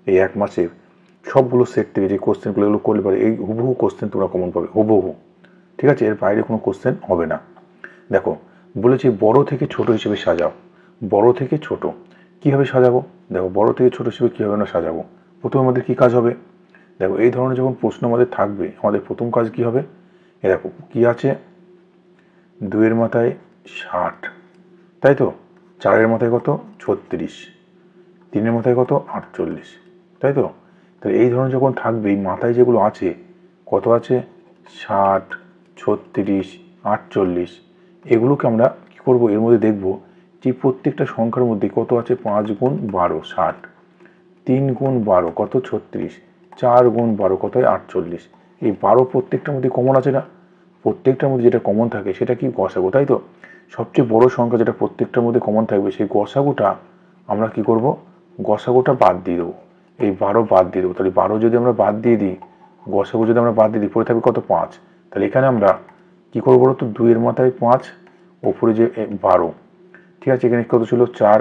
এই 1 মাসে সবগুলো সেট থেকে যে কোশ্চেনগুলো এগুলো করলে পারে এই হুবহু কোশ্চেন তোমরা কমন পাবে, হুবহু। ঠিক আছে, এর বাইরে কোনো কোশ্চেন হবে না। দেখো বলেছি বড় থেকে ছোট হিসেবে সাজাও। বড় থেকে ছোট কীভাবে সাজাবো? দেখো বড় থেকে ছোট হিসেবে কীভাবে আমরা সাজাবো, প্রথমে আমাদের কী কাজ হবে? দেখো এই ধরনের যখন প্রশ্ন আমাদের থাকবে, আমাদের প্রথম কাজ কী হবে? দেখো কী আছে, 2-এর মাথায় 60, তাই তো, 4-এর মাথায় কত 36, 3-এর মাথায় কত 48, তাই তো। তাহলে এই ধরনের যখন থাকবে, এই মাথায় যেগুলো আছে কত আছে 60, 36, 48, এগুলোকে আমরা কী করবো, এর মধ্যে দেখবো যে প্রত্যেকটা সংখ্যার মধ্যে কত আছে 5 গুণ 12 60, 3 গুণ 12 কত 36, 4 গুণ 12 কত হয় 48। এই 12 প্রত্যেকটার মধ্যে কমন আছে না? প্রত্যেকটার মধ্যে যেটা কমন থাকে সেটা কি গসাগু, তাই তো। সবচেয়ে বড় সংখ্যা যেটা প্রত্যেকটার মধ্যে কমন থাকবে সেই গসাগুটা আমরা কি করব, গসাগুটা বাদ দিয়ে দেবো, এই 12 বাদ দিয়ে দেবো। তাহলে 12 যদি আমরা বাদ দিয়ে দিই, গসাগু যদি আমরা বাদ দিয়ে দিই, পড়ে থাকবে কত 5। তাহলে এখানে আমরা কি করবো বলো তো, 2-এর মাথায় 5, ওপরে যে 12, ঠিক আছে। এখানে কত ছিল 4,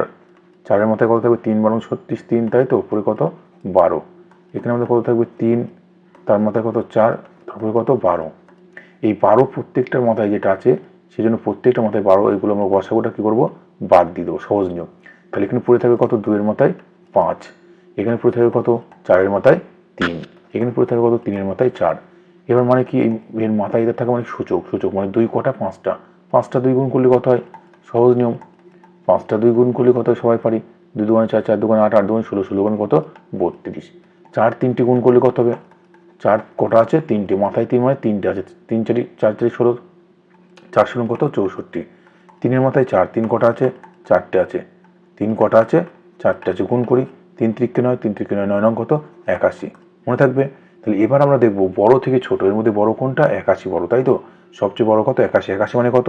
4-এর মাথায় কত থাকবে 3 12 36, 3, তাই তো, উপরে কত 12। এখানে আমাদের কত থাকবে 3, তার মাথায় কত 4, তারপরে কত 12। এই 12 প্রত্যেকটার মাথায় যেটা আছে, সেই জন্য প্রত্যেকটা মাথায় 12, এগুলো আমরা গসাগুটা কী করবো, বাদ দিয়ে দেবো, সহজ নিয়ম। তাহলে এখানে পড়ে থাকবে কত 2-এর মাথায় 5, এখানে পড়ে থাকবে কত 4-এর মাথায় 3, এখানে পড়ে থাকবে কত 3-এর মাথায় 4। এবার মানে কি, এর মাথায় এটা থাকে মানে সূচক, সূচক মানে 2 কটা 5টা, 5টা 2 গুণ করলে কত হয়, সহজ নিয়ম, 5টা 2 গুণ করলে কত হয় সবাই পারি, 2 2 4, 4 2 8, 8 2 16, 16 কত 32। 4 3টে গুণ করলে কত হবে, 4 কটা আছে 3টে, মাথায় 3 মানে 3টে আছে, 3 4 4 4 16, 4 16 কত 64। 3-এর মাথায় 4, 3 কটা আছে 4টে আছে, 3 কটা আছে 4টে আছে, গুণ করি, 3 3 9, 3 3 9, 9 কত 81, মনে থাকবে। তাহলে এবার আমরা দেখবো বড় থেকে ছোট, এর মধ্যে বড় কোনটা, 81 বড়, তাই তো। সবচেয়ে বড় কত 81, 81 মানে কত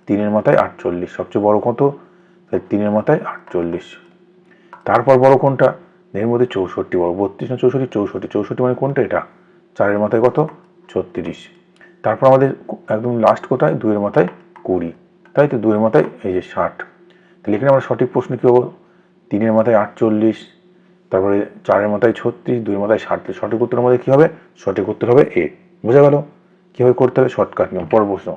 3-এর মাথায় 48, সবচেয়ে বড় কত, 3-এর মাথায় 48। তারপর বড় কোনটা, এর মধ্যে 64 বড়, 32 না 64, 64, 64 মানে কোনটা, এটা 4-এর মাথায় কত 36। তারপর আমাদের একদম লাস্ট কোথায়, 2-এর মাথায় 20, তাই তো, 2-এর মাথায় এই যে 60। তাহলে এখানে আমরা সঠিক প্রশ্ন কী হবো, 3-এর মাথায় 48, তারপরে 4-এর মাথায় 36, 2-এর মাথায় 60। সঠিক উত্তর আমাদের কী হবে, সঠিক উত্তর হবে এ। বোঝা গেল কীভাবে করতে হবে, শর্টকাট নিয়ম। পরের প্রশ্ন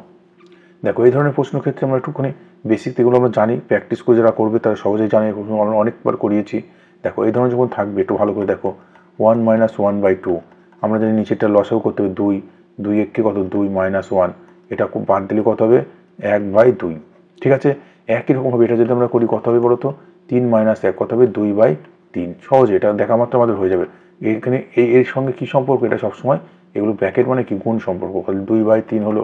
দেখো, এই ধরনের প্রশ্ন ক্ষেত্রে আমরা একটুখানি বেসিক এগুলো আমরা জানি, প্র্যাকটিস করে যারা করবে তারা সহজেই জানে, আমরা অনেকবার করিয়েছি। দেখো এই ধরনের যখন থাকবে একটু ভালো করে দেখো, 1 - 1/2, আমরা জানি নিচেরটা লসাগু করতে হবে 2, 2 1 কত 2 - 1, এটা খুব বাদ দিলে কত হবে 1/2। ঠিক আছে, একই রকমভাবে এটা যদি আমরা করি কত হবে বলো তো, 3 - 1 কত হবে 2/3। সহজে এটা দেখা মাত্র আমাদের হয়ে যাবে। এখানে এর সঙ্গে কি সম্পর্ক, এটা সবসময় এগুলো ব্র্যাকেট মানে কি গুণ সম্পর্ক, 2/3 হলো।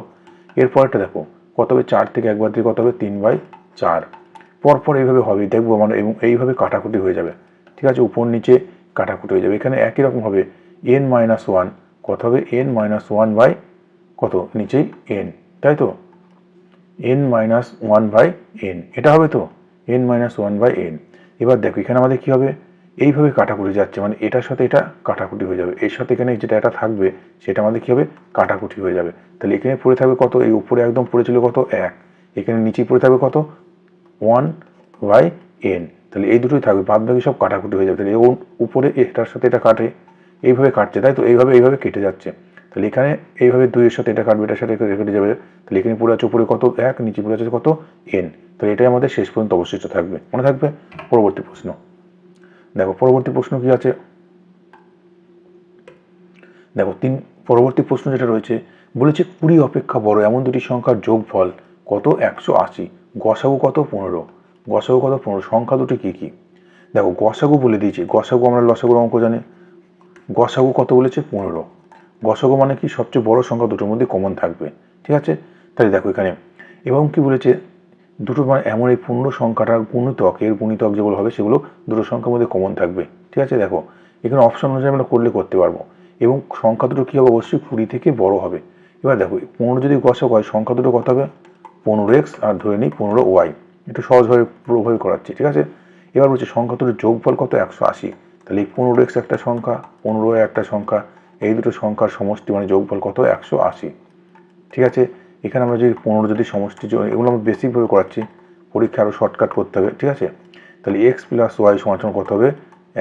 এরপরটা দেখো কত হবে, 4 থেকে 1 বাদ দিলে কত হবে 3/4। পরপর এইভাবে হবে, দেখবো মানে, এবং এইভাবে কাটাকুটি হয়ে যাবে। ঠিক আছে, উপর নিচে কাটাকুটি হয়ে যাবে। এখানে একই রকম হবে n - 1 কত হবে, n - 1 বাই কত নিচেই n, তাই তো, n - 1/n, এটা হবে তো, n - 1/n। এবার দেখো এখানে আমাদের কি হবে, এইভাবে কাটাকুটি যাচ্ছে, মানে এটার সাথে এটা কাটাকুটি হয়ে যাবে, এর সাথে এখানে যেটা এটা থাকবে সেটা আমাদের কি হবে, কাটাকুটি হয়ে যাবে। তাহলে এখানে পড়ে থাকবে কত, এই উপরে একদম পড়েছিল কত 1, এখানে নিচেই পড়ে থাকবে কত 1/n। তাহলে এই দুটোই থাকবে, বাদ বাকি সব কাটাকুটি হয়ে যাবে। তাহলে উপরে এটার সাথে এটা কাটে, এইভাবে কাটছে, তাই তো, এইভাবে কেটে যাচ্ছে। তাহলে এখানে এইভাবে 2-এর সাথে এটা কাটবে, এটার সাথে কেটে যাবে। তাহলে এখানে পড়ে আছে উপরে কত 1, নিচে পড়ে আছে কত n। তাহলে এটাই আমাদের শেষ পর্যন্ত অবশিষ্ট থাকবে, মনে থাকবে। পরবর্তী প্রশ্ন দেখো, পরবর্তী প্রশ্ন কি আছে দেখো, পরবর্তী প্রশ্ন যেটা রয়েছে বলেছে 20 অপেক্ষা বড় এমন দুটি সংখ্যার যোগফল কত 180, গসাগু কত 15, গসাগু কত 15, সংখ্যা দুটি কি কি। দেখো গসাগু বলে দিয়েছি, গসাগু আমরা লসাগুর অঙ্ক জানি, গসাগু কত বলেছে 15, গসাগু মানে কি সবচেয়ে বড় সংখ্যা দুটোর মধ্যে কমন থাকবে। ঠিক আছে, তাহলে দেখো এখানে এবং কি বলেছে, দুটো মানে এমন এই 15 সংখ্যাটার গুণিতক, এর গুণিতক যেগুলো হবে সেগুলো দুটো সংখ্যার মধ্যে কমন থাকবে। ঠিক আছে, দেখো এখানে অপশন অনুযায়ী আমরা করতে পারবো, এবং সংখ্যা দুটো কী হবে, অবশ্যই 20 থেকে বড় হবে। এবার দেখো 15 যদি গসাগু হয়, সংখ্যা দুটো কত হবে 15x, আর ধরে নিই 15y, একটু সহজভাবে পুরোভাবে করাচ্ছি। ঠিক আছে, এবার বলছে সংখ্যা দুটোর যোগফল কত 180। তাহলে এই 15x একটা সংখ্যা, 15y একটা সংখ্যা, এই দুটো সংখ্যার সমষ্টি মানে যোগফল কত 180। ঠিক আছে, এখানে আমরা যদি 15 যদি সমষ্টি, এগুলো আমরা বেসিকভাবে করাচ্ছি, পরীক্ষা আরও শর্টকাট করতে হবে। ঠিক আছে, তাহলে x + y = কত হবে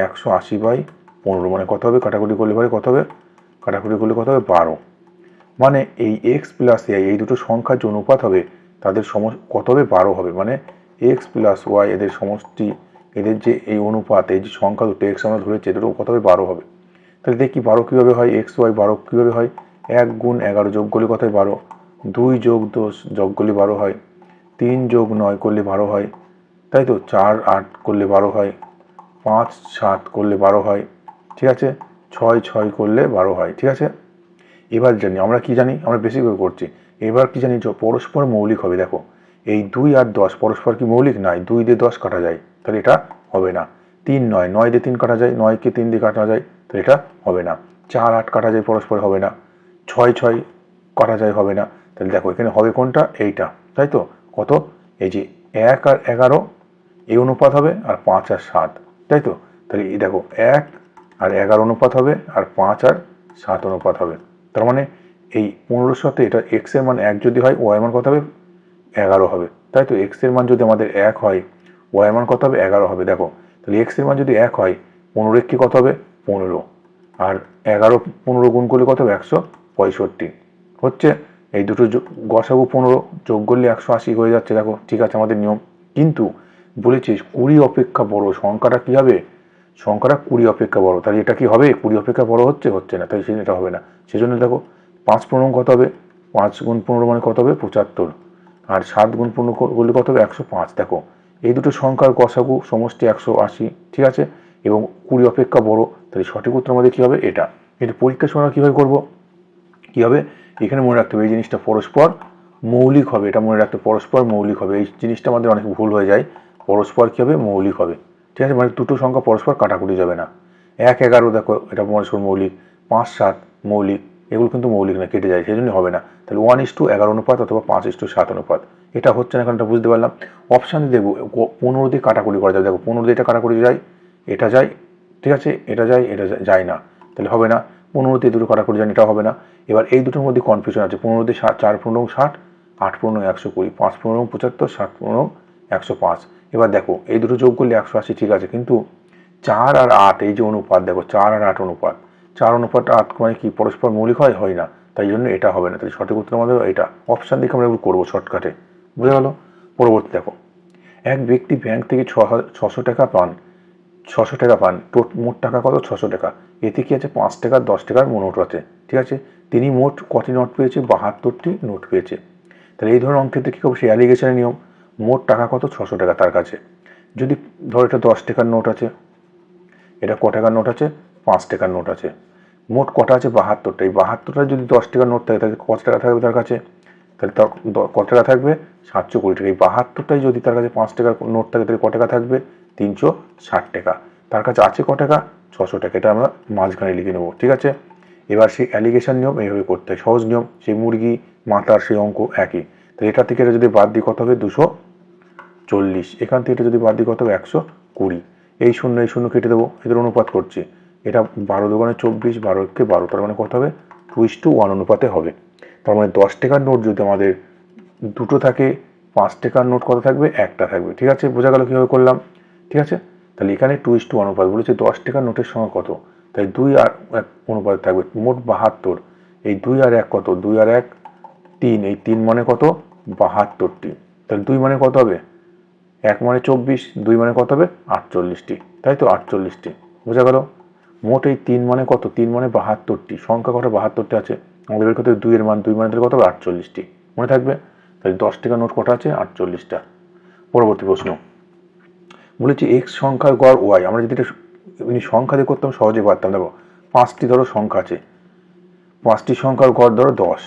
180/15, 15, মানে কত হবে কাটাকুটি করলে পরে কত হবে, কাটাকুটি করলে কত হবে 12, মানে এই এক্স প্লাস ওয়াই এই দুটো সংখ্যার যে অনুপাত হবে তাদের কত হবে 12 হবে, মানে এক্স প্লাস ওয়াই এদের সমষ্টি, এদের যে এই অনুপাত এই যে সংখ্যা দুটো এক্স আমরা ধরেছি দুটো কত হবে 12 হবে। তাহলে দেখি 12 কীভাবে হয়, এক্স ওয়াই 12 কীভাবে হয়, 1 গুণ 11 যোগ করলে কত হয় 12, 2 যোগ 10 যোগ করলে 12 হয়, 3 যোগ 9 করলে 12 হয়, তাই তো 4 8 করলে 12 হয়, 5 7 করলে 12 হয়, ঠিক আছে, 6 6 করলে 12 হয়, ঠিক আছে। এবার জানি আমরা কি জানি, আমরা বেশিভাবে করছি, এবার কি জানি পরস্পর মৌলিক হবে। দেখো এই 2 আর 10 পরস্পর কি মৌলিক নয়, 2 দিয়ে 10 কাটা যায় তাহলে এটা হবে না, 3 9 9 দিয়ে 3 কাটা যায়, 9 কে 3 দিয়ে কাটা যায় তাহলে এটা হবে না, 4 8 কাটা যায় পরস্পর হবে না, 6 6 কাটা যায় হবে না, তাহলে দেখো এখানে হবে কোনটা, এইটা, তাই তো, কত, এই যে 1 আর 11 এই অনুপাত হবে আর 5 আর 7, তাই তো, তাহলে এই দেখো 1 আর 11 অনুপাত হবে আর 5 আর 7 অনুপাত হবে, তার মানে এই 15 সাথে এটা এক্স এর মান 1 যদি হয় ওয়াই মান কত হবে 11 হবে, তাই তো, এক্স এর মান যদি আমাদের 1 হয় ওয়াই মান কত হবে 11 হবে। দেখো তাহলে এক্স এর মান যদি 1 হয় 15 কি কত হবে 15, আর 11 15 গুণ করলে কত হবে 165 হচ্ছে, এই দুটো গসাগু 15 যোগ করলে 180 হয়ে যাচ্ছে। দেখো ঠিক আছে আমাদের নিয়ম, কিন্তু বলেছিস 20 অপেক্ষা বড় সংখ্যাটা কি হবে, সংখ্যাটা 20 অপেক্ষা বড়, তাহলে এটা কি হবে 20 অপেক্ষা বড় হচ্ছে না, তাহলে সেজন্য এটা হবে না। সেজন্য দেখো 5 15 কত হবে, 5 গুণ 15 মানে কত হবে 75, আর 7 গুণ 15 করলে কত হবে 105। দেখো এই দুটো সংখ্যার গসাগু সমষ্টি 180, ঠিক আছে, এবং 20 অপেক্ষা বড়, তাহলে সঠিক উত্তর আমাদের কি হবে এটা। কিন্তু পরীক্ষার সময় কিভাবে করবো, কি হবে এখানে মনে রাখতে হবে এই জিনিসটা পরস্পর মৌলিক হবে, এটা মনে রাখতে পরস্পর মৌলিক হবে, এই জিনিসটা আমাদের অনেক ভুল হয়ে যায়, পরস্পর কি হবে মৌলিক হবে, ঠিক আছে, মানে দুটো সংখ্যা পরস্পর কাটাকুটি যাবে না। 1 11 দেখো এটা পরস্পর মৌলিক, 5 7 মৌলিক, এগুলো কিন্তু মৌলিক না, কেটে যায়, সেই জন্য হবে না। তাহলে 1:11 অনুপাত অথবা 5:7 অনুপাত, এটা হচ্ছে না, কারণ এটা বুঝতে পারলাম। অপশান দেখবো 15 দিয়ে কাটাকুটি করা যাবে, দেখো 15 দিয়ে এটা কাটাকুটি যায়, এটা যায়, ঠিক আছে, এটা যায়, এটা যায় না, তাহলে হবে না। 15 দিয়ে দুটো কাটাকুটি যায়, এটা হবে না। এবার এই দুটোর মধ্যে কনফিউশন আছে, 15 দিয়ে 4 15 60, 8 15 120, 5 15 75, 7 15 105। এবার দেখো এই দুটো যোগ করলে 180, ঠিক আছে, কিন্তু 4 আর 8 এই যে অনুপাত, দেখো 4 আর 8 অনুপাত, 4 অনুপাত 8 মানে কি পরস্পর মৌলিক হয়, হয় না, তাই জন্য এটা হবে না। তাহলে সঠিক উত্তর আমাদের এটা, অপশান দেখে আমরা এগুলো করবো শর্টকাটে, বুঝে গেল। পরবর্তী দেখো, এক ব্যক্তি ব্যাংক থেকে 600 টাকা পান, 600 টাকা পান, মোট টাকা কত 600 টাকা, এতে কি আছে 5 টাকার 10 টাকার নোট আছে, ঠিক আছে, তিনি মোট কটি নোট পেয়েছে 72টি নোট পেয়েছে। তাহলে এই ধরনের অঙ্কের কি হবে, সেই অ্যালিগেশনের নিয়ম, মোট টাকা কত 600 টাকা তার কাছে, যদি ধর এটা 10 টাকার নোট আছে, এটা ক টাকার নোট আছে 5 টাকার নোট আছে, মোট কটা আছে 72টা, এই 72টা যদি 10 টাকার নোট থাকে তাহলে কত টাকা থাকবে তার কাছে, তাহলে তার কত টাকা থাকবে 720 টাকা, এই 72টাই যদি তার কাছে 5 টাকার নোট থাকে তাহলে কত টাকা থাকবে 360 টাকা, তার কাছে আছে কত টাকা 600 টাকা, এটা আমরা মাঝখানে লিখে নেবো, ঠিক আছে। এবার সেই অ্যালিগেশন নিয়ম এইভাবে করতে হয়, সহজ নিয়ম, সেই মুরগি মাতার সেই অঙ্ক একই, তাহলে এটা থেকে এটা যদি বাদ দিই কত হবে 240, এখান থেকে এটা যদি বাদ দিই কত হবে 120, এই শূন্য কেটে দেবো, এদের অনুপাত করছি, এটা 12 দোকানে 24, 12 12, তার মানে কত হবে 2:1 অনুপাতে হবে। তার মানে 10 টাকার নোট যদি আমাদের দুটো থাকে, 5 টাকার নোট কত থাকবে একটা থাকবে, ঠিক আছে, বোঝা গেল কীভাবে করলাম, ঠিক আছে। তাহলে এখানে 2:1 অনুপাত বলেছে, 10 টাকার নোটের সংখ্যা কত, তাই 2 আর 1 অনুপাত থাকবে, মোট 72, এই 2 আর 1 কত, 2 আর 1 3, এই 3 মানে কত 72টি, তাহলে 2 মানে কত হবে 1 মানে 24, 2 মানে কত হবে 48টি, তাই তো 48টি, বোঝা গেল। মোট এই 3 মানে কত, 3 মানে 72টি, সংখ্যা কত 72টি আছে, আমাদের বের করতে হবে 2 এর মান, 2 মানে তাহলে কত হবে 48টি, মনে থাকবে। তাহলে 10 টাকার নোট কটা আছে 48টা। পরবর্তী প্রশ্ন বলেছি এক্স সংখ্যার গড় ওয়াই, আমরা যদি এটা সংখ্যা দিয়ে করতাম সহজে পারতাম। দেখো 5টি ধরো সংখ্যা আছে, 5টি সংখ্যার গড় ধরো 10,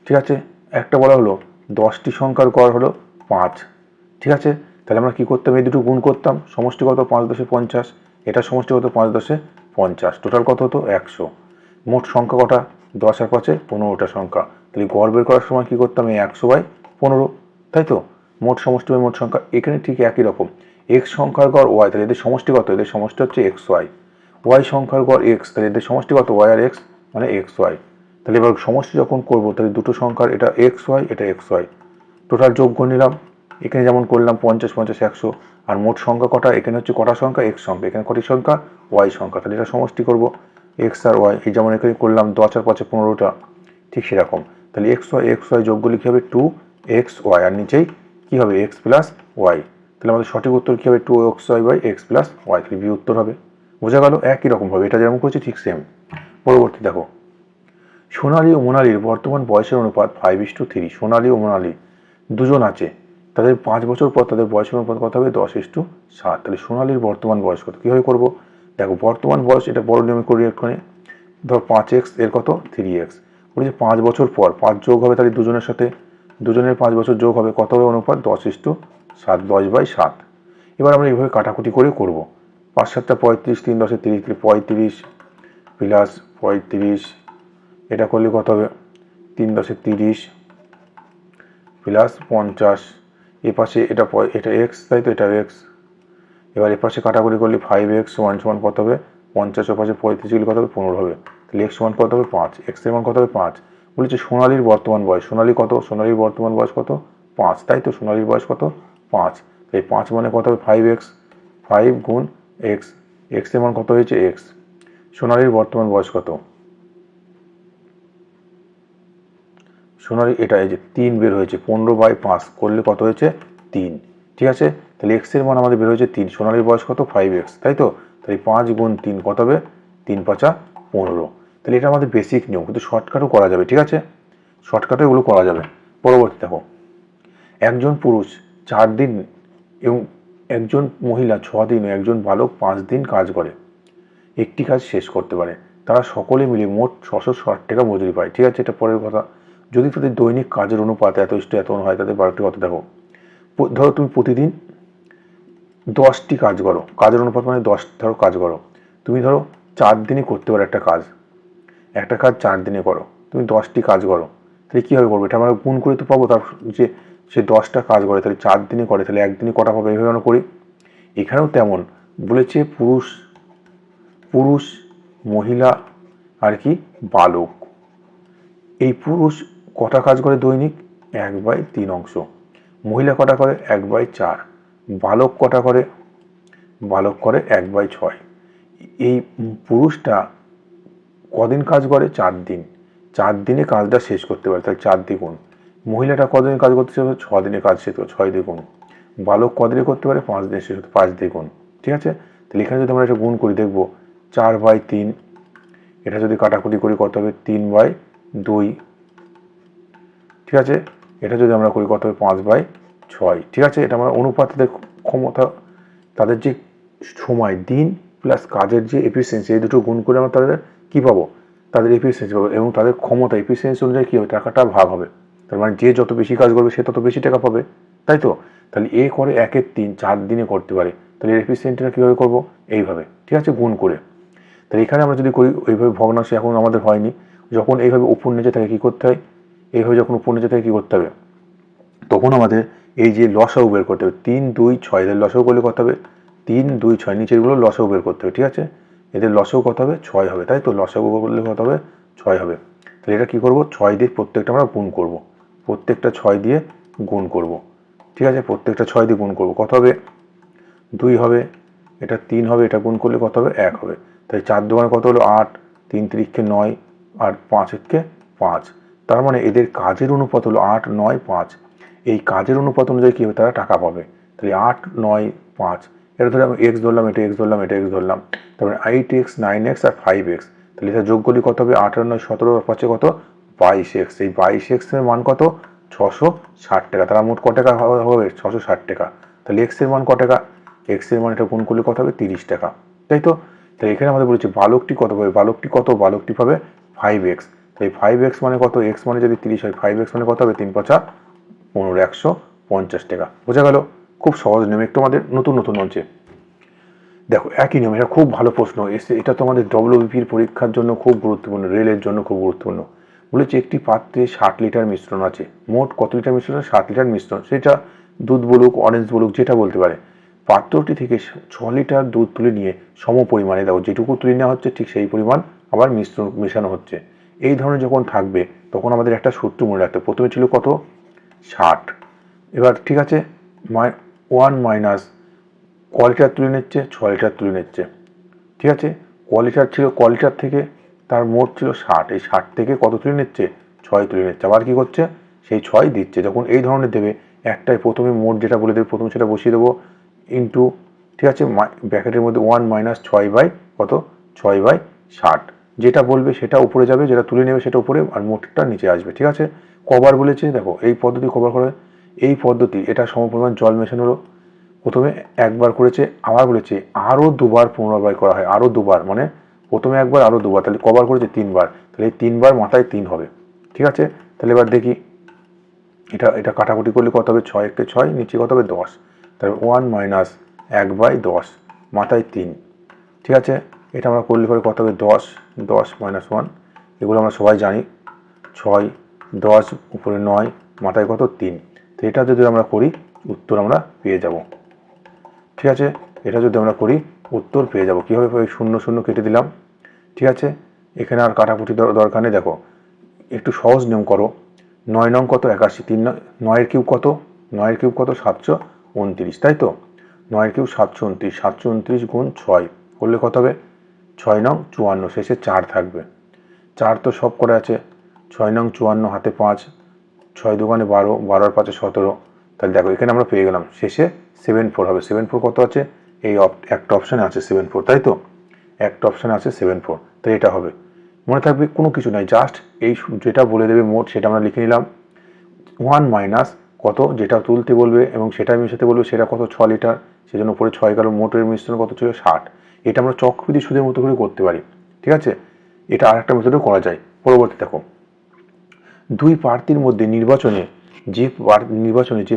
ঠিক আছে, একটা বলা হলো 10টি সংখ্যার গড় হলো 5, ঠিক আছে, তাহলে আমরা কি করতাম এই দুটো গুণ করতাম, সমষ্টি কত 5 10 50, এটা সমষ্টি কত 5 10 50, টোটাল কত হতো 100, মোট সংখ্যা কটা 10 আর 5 15টা সংখ্যা, তাহলে গড় বের করার সময় কি করতাম এই 100/15, তাই তো, মোট সমষ্টি মোট সংখ্যা, এখানে ঠিক একই রকম, এক্স সংখ্যার গড় ওয়াই, তাহলে এদের সমষ্টি কত, এদের সমষ্টি হচ্ছে এক্স ওয়াই, ওয়াই সংখ্যার গড় এক্স, তাহলে এদের সমষ্টি কত ওয়াই আর এক্স মানে এক্স ওয়াই, তাহলে এবার সমষ্টি যখন করবো তাহলে দুটো সংখ্যার এটা এক্স ওয়াই এটা এক্স ওয়াই, টোটাল যোগ করে নিলাম, এখানে যেমন করলাম 50 50 100, আর মোট সংখ্যা কটা, এখানে হচ্ছে কটা সংখ্যা, এক্স সংখ্যা, এখানে কটি সংখ্যা, ওয়াই সংখ্যা। তাহলে এটা সমষ্টি করব এক্স আর ওয়াই, এই যেমন এখানে করলাম 10 আর 5 15টা, ঠিক সেরকম। তাহলে এক্স ওয়াই যোগগুলি কী হবে 2xy, আর নিচেই কী হবে এক্স প্লাস ওয়াই। তাহলে আমাদের সঠিক উত্তর কী হবে 2xy by X plus Y, তাহলে বি উত্তর হবে। বোঝা গেল? একই রকমভাবে এটা যেমন করছি ঠিক সেম। পরবর্তী দেখো, সোনালী ও মোনালির বর্তমান বয়সের অনুপাত 5:3। সোনালী ও মোনালি দুজন আছে, তাদের 5 বছর পর তাদের বয়সের অনুপাত কত হবে 10:7। তাহলে সোনালীর বর্তমান বয়স কত, কীভাবে করবো? দেখো বর্তমান বয়স, এটা বড় নিয়মে করি এখানে। ধর 5x এর কত 3x, বলেছে 5 বছর পর 5 যোগ হবে, তাহলে দুজনের সাথে দুজনের 5 বছর যোগ হবে, কত হবে অনুপাত 10:7, 10/7। এবার আমরা এইভাবে কাটাকুটি করে করব। 5 7 35, 3 10 30, 35 প্লাস 35, এটা করলে কত হবে 3 10 30 প্লাস 50, এ পাশে এটা এক্স, তাই তো এটা এক্স। এবার এ পাশে কাটাকুটি করলে 5x সমান কত হবে 50, ও পাশে 35 গেলে কত হবে 15 হবে। তাহলে এক্স সমান কত হবে 5, এক্স এর মান কত হবে 5। বলেছে সোনালীর বর্তমান বয়স, সোনালী কত, সোনালীর বর্তমান বয়স কত 5, তাই তো সোনালীর বয়স কত 5। তাই 5 মানে কত হবে 5x, 5 গুণ এক্স, এক্স এর মান কত হয়েছে এক্স। সোনালীর বর্তমান বয়স কত, সোনালী এটা এই যে 3 বের হয়েছে, 15/5 করলে কত হয়েছে 3, ঠিক আছে। তাহলে এক্স এর মান আমাদের বের হয়েছে 3, সোনালীর বয়স কত 5x, তাই তো। তাহলে 5 গুণ 3 কত হবে 3 5 15। তাহলে এটা আমাদের বেসিক নিয়ম, কিন্তু শর্টকাটও করা যাবে, ঠিক আছে, শর্টকাটে এগুলো করা যাবে। পরবর্তী দেখো, একজন পুরুষ 4 দিন এবং একজন মহিলা 6 দিন ও একজন বালক 5 দিন কাজ করে, একটি কাজ শেষ করতে পারে, তারা সকলে মিলে মোট 660 টাকা মজুরি পায়, ঠিক আছে। এটা পরের কথা। যদি তাদের দৈনিক কাজের অনুপাত এত হয়, তাদের 12টি কথা দেখো। ধরো তুমি প্রতিদিন 10টি কাজ করো, কাজের অনুপাত মানে 10 ধরো কাজ করো, তুমি ধরো 4 দিনে করতে পারো একটা কাজ 4 দিনে করো, তুমি 10টি কাজ করো, তাহলে কীভাবে করবো? এটা আমরা গুণ করে তো পাবো, তার যে সে 10টা কাজ করে তাহলে 4 দিনে করে, তাহলে একদিনে কটা পাবে, এইভাবে আমরা করি। এখানেও তেমন বলেছে, পুরুষ মহিলা আর কি বালক, এই পুরুষ কটা কাজ করে দৈনিক 1/3 অংশ, মহিলা কটা করে 1/4, বালক কটা করে 1/6। এই পুরুষটা কদিন কাজ করে 4 দিন, 4 দিনে কাজটা শেষ করতে পারে, তাই 4 দ্বিগুণ। মহিলাটা কদিনে কাজ করতে পারে 6 দিনে কাজ শেষ করে, 6 দ্বিগুণ। বালক কদিনে করতে পারে 5 দিনে শেষ করতে, 5 দ্বিগুণ, ঠিক আছে। তাহলে এখানে যদি আমরা এটা গুণ করি দেখবো 4/3, এটা যদি কাটাকুটি করি কত হবে 3/2, ঠিক আছে। এটা যদি আমরা করি কত হবে 5/6, ঠিক আছে। এটা আমরা অনুপাত, তাদের ক্ষমতা, তাদের যে সময়, দিন প্লাস কাজের যে এফিসিয়েন্সি, এই দুটো গুণ করে আমরা তাদের কী পাবো, তাদের এফিসিয়েন্সি পাবো, এবং তাদের ক্ষমতা এফিসিয়েন্সি অনুযায়ী কী হবে টাকাটা ভাগ হবে। তার মানে যে যত বেশি কাজ করবে সে তত বেশি টাকা পাবে, তাই তো। তাহলে এ করে 1/3 4 দিনে করতে পারে, তাহলে এফিসিয়েন্সিটা কীভাবে করবো এইভাবে, ঠিক আছে, গুণ করে। তাহলে এখানে আমরা যদি করি ওইভাবে ভগ্নাংশ এখন আমাদের হয়নি, যখন এইভাবে উপর নিচে থাকে কী করতে হয়, এইভাবে যখন উপর নিচে থাকে কী করতে হবে, তখন আমাদের এই যে লসাগু বের করতে হবে, 3 2 6, এদের লসাগু করলে কত হবে 3 2 6, নিচেরগুলো লসাগু বের করতে হবে, ঠিক আছে। এদের লসাগু কত হবে 6 হবে, তাই তো, লসাগু করলে কত হবে 6 হবে। তাহলে এটা কী করবো 6 দিয়ে প্রত্যেকটা আমরা গুণ করব, প্রত্যেকটা 6 দিয়ে গুণ করব, ঠিক আছে, প্রত্যেকটা 6 দিয়ে গুণ করব, কত হবে 2 হবে, এটা 3 হবে, এটা গুণ করলে কত হবে 1 হবে। তাই 4 দোকানে কত হলো 8, 3 3 9, আর 5 5। তার মানে এদের কাজের অনুপাত হলো 8 9 5। এই কাজের অনুপাত অনুযায়ী কী হবে, তারা টাকা পাবে। তাহলে 8 9 5, এটা ধরে আমি এক্স ধরলাম, এটা এক্স ধরলাম, এটা এক্স ধরলাম, তারপরে 8x 9x আর 5x। তাহলে এটা যোগ করলে কত হবে 8 আর 9 17, আর 5 কত 22x। এই 22x এর মান কত 660 টাকা। তারা মোট ক টাকা হবে 660 টাকা। তাহলে এক্স এর মান ক টাকা, এক্স এর মান এটা গুণ করলে কত হবে 30 টাকা, তাই তো। তাই এখানে আমাদের বলেছে বালকটি কত পাবে, বালকটি পাবে 5x। তাই 5x মানে কত, x মানে যদি 30 হয় 5x মানে কত হবে 3 5 15, 150 টাকা। বোঝা গেল? খুব সহজ নিয়ম, একটু আমাদের নতুন হচ্ছে। দেখো একই নিয়ম, এটা খুব ভালো প্রশ্ন এসে, এটা তো আমাদের ডব্লিউবিপির পরীক্ষার জন্য খুব গুরুত্বপূর্ণ, রেলের জন্য খুব গুরুত্বপূর্ণ। বলেছে একটি পাত্রে 60 লিটার মিশ্রণ আছে, মোট কত লিটার মিশ্রণ, 60 লিটার মিশ্রণ, সেটা দুধ বলুক অরেঞ্জ বলুক যেটা বলতে পারে। পাত্রটি থেকে 6 লিটার দুধ তুলে নিয়ে সম পরিমাণে, দেখো যেটুকু তুলে নেওয়া হচ্ছে ঠিক সেই পরিমাণ আবার মেশানো হচ্ছে। এই ধরনের যখন থাকবে তখন আমাদের একটা সূত্র মনে রাখতে, প্রথমে ছিল কত 60, এবার ঠিক আছে 1 মাইনাস ক লিটার তুলে নিচ্ছে, 6 লিটার তুলে নিচ্ছে। ঠিক আছে, ক লিটার ছিল, ক লিটার থেকে তার মোট ছিল 60, এই 60 থেকে কত তুলে নিচ্ছে, 6 তুলে নিচ্ছে। আবার কি করছে, সেই 6 দিচ্ছে। যখন এই ধরনের দেবে, একটাই প্রথমে মোট যেটা বলে দেবে প্রথমে সেটা বসিয়ে দেবো ইন্টু, ঠিক আছে, ব্র্যাকেটের মধ্যে 1 মাইনাস 6 বাই কত, 6 বাই 60, যেটা বলবে সেটা উপরে যাবে, যেটা তুলে নেবে সেটা উপরে, আর মোটটা নিচে আসবে। ঠিক আছে, কবার বলেছে দেখো, এই পদ্ধতি কবার করে, এই পদ্ধতি এটা সমপরিমাণ জল মেশানো হলো। প্রথমে একবার করেছে, আবার বলেছে আরও দুবার পুনরাবৃত্তি করা হয়, আরও দুবার, মানে প্রথমে একবার আরও দুবার, তাহলে কবার করেছে 3বার, তাহলে এই 3বার মাথায় 3 হবে। ঠিক আছে, তাহলে এবার দেখি এটা এটা কাটাকুটি করলে কত হবে, 6 × 6 নিচে কত হবে 10, তাহলে 1 মাইনাস 1/10 মাথায় 3। ঠিক আছে, এটা আমরা করলে পরে কত হবে 10, 10 মাইনাস 1, এগুলো আমরা সবাই জানি, 6, 10 উপরে 9 মাথায় কত 3। তো এটা যদি আমরা করি উত্তর আমরা পেয়ে যাব। ঠিক আছে, এটা যদি আমরা করি উত্তর পেয়ে যাব। কীভাবে, ওই 0 0 কেটে দিলাম। ঠিক আছে, এখানে আর কাটাকুটি দরকার নেই। দেখো একটু সহজ নিয়ম করো, 9 নং কত 81, 3 9 কিউব কত, 9 কিউব কত 729, তাই তো, 9 কিউব 729, 729 গুণ 6 করলে কত হবে, 6 নং 54, শেষে 4 থাকবে, 4 তো সব করে আছে, 6 নং 54 হাতে 5, 6 দোকানে 12, 12 আর 5 17, তাহলে দেখো এখানে আমরা পেয়ে গেলাম, শেষে 74 হবে। 74 কত আছে, এই একটা অপশানে আছে 74, তাই তো, একটা অপশানে আছে 74, তাই এটা হবে। মনে থাকবে কোনো কিছু নাই, জাস্ট এই যেটা বলে দেবে মোট সেটা আমরা লিখে নিলাম, 1 মাইনাস কত যেটা তুলতে বলবে এবং সেটা মিশাতে বলবে সেটা কত 6 লিটার, সেজন্য উপরে 6 গেল, মোটের মিশ্রণ কত ছিল 60। এটা আমরা চক্রবৃদ্ধি সুদের মতো করে করতে পারি। ঠিক আছে, এটা আরেকটা মেথডেও করা যায়। পরবর্তী দেখো, দুই প্রার্থীর মধ্যে নির্বাচনে যে